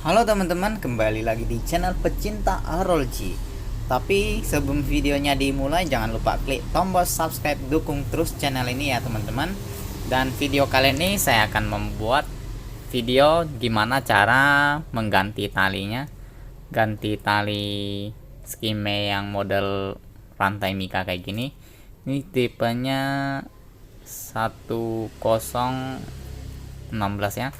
Halo teman-teman, kembali lagi di channel pecinta ROG. Tapi sebelum videonya dimulai, jangan lupa klik tombol subscribe, dukung terus channel ini ya teman-teman. Dan video kali ini saya akan membuat video gimana cara mengganti talinya. Ganti tali skime yang model rantai mika kayak gini. Ini tipenya 1016 ya.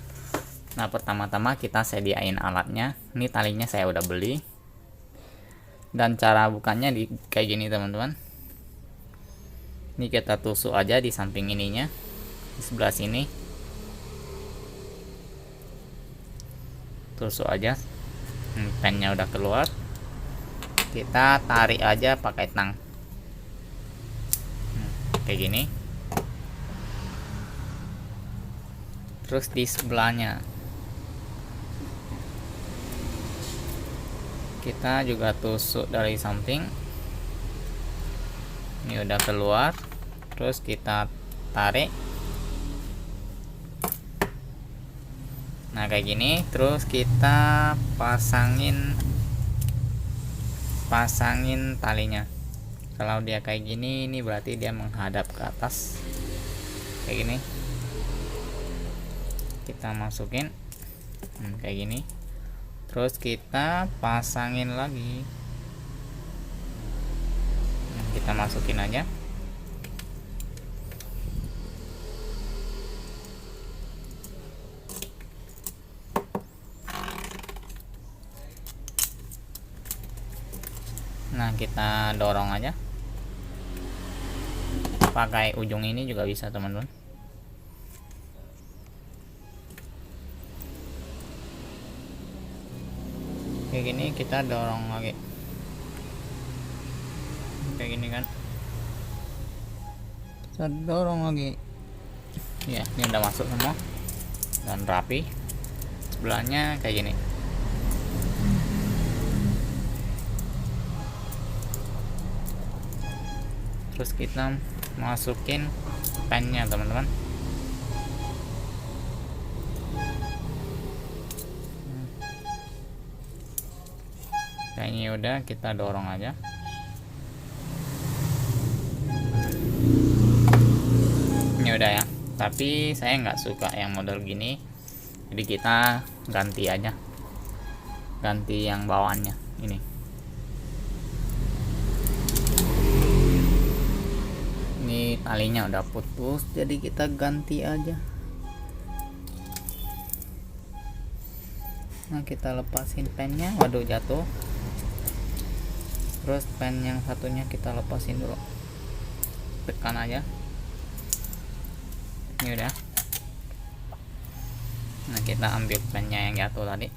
Nah, pertama-tama kita sediain alatnya. Ini talinya saya udah beli. Dan cara bukanya kayak gini teman-teman. Ini kita tusuk aja di samping ininya, di sebelah sini. Tusuk aja. Pennya udah keluar. Kita tarik aja pakai tang. Kayak gini. Terus di sebelahnya kita juga tusuk dari samping. Ini udah keluar. Terus kita tarik. Nah kayak gini. Terus kita pasangin talinya. Kalau dia kayak gini, ini berarti dia menghadap ke atas kayak gini. Kita masukin kayak gini. Terus kita pasangin lagi. Kita masukin aja. Nah, kita dorong aja. Pakai ujung ini juga bisa, teman-teman. Kayak gini kita dorong lagi. Kayak gini kan. Kita dorong lagi. Ya, ini udah masuk semua. Dan rapi. Sebelahnya kayak gini. Terus kita masukin pennya, teman-teman. Kayaknya udah, kita dorong aja. Ini udah ya. Tapi saya nggak suka yang model gini. Jadi kita ganti aja. Ganti yang bawaannya ini. Ini talinya udah putus, jadi kita ganti aja. Nah, kita lepasin pennya. Waduh, jatuh. Terus pen yang satunya kita lepasin dulu. Tekan aja. Ini udah. Nah, kita ambil pennya yang jatuh tadi.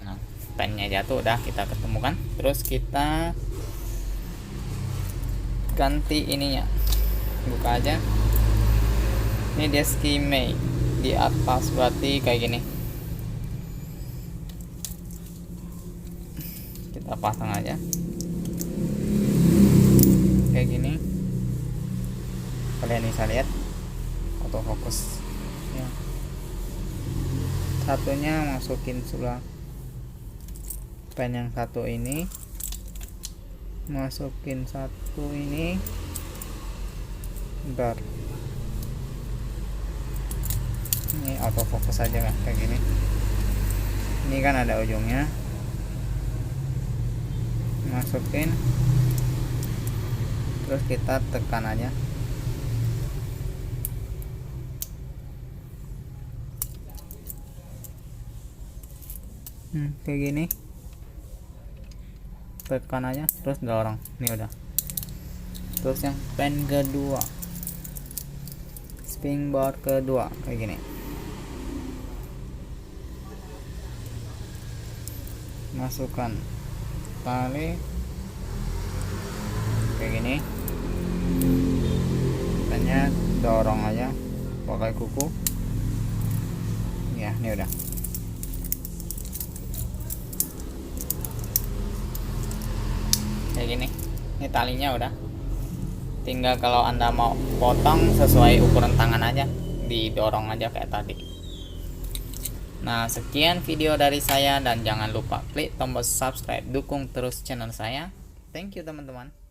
Nah, pennya jatuh udah kita ketemukan. Terus kita ganti ininya. Buka aja. Ini dia skime di atas, berarti kayak gini. Kita pasang aja kayak gini. Kalian bisa lihat autofocus ya. Satunya masukin sebelah pen yang satu ini, masukin satu ini. Bentar, ini autofocus aja kan kayak gini. Ini kan ada ujungnya, masukin, terus kita tekan aja. Kayak gini, tekan aja, terus dorong. Ini udah. Terus yang pen kedua, springboard kedua kayak gini. Masukkan tali kayak gini. Pennya dorong aja pakai kuku ya. Ini udah. Kayak gini. Ini talinya udah. Tinggal kalau Anda mau potong sesuai ukuran tangan aja, didorong aja kayak tadi. Nah, sekian video dari saya dan jangan lupa klik tombol subscribe, dukung terus channel saya. Thank you teman-teman.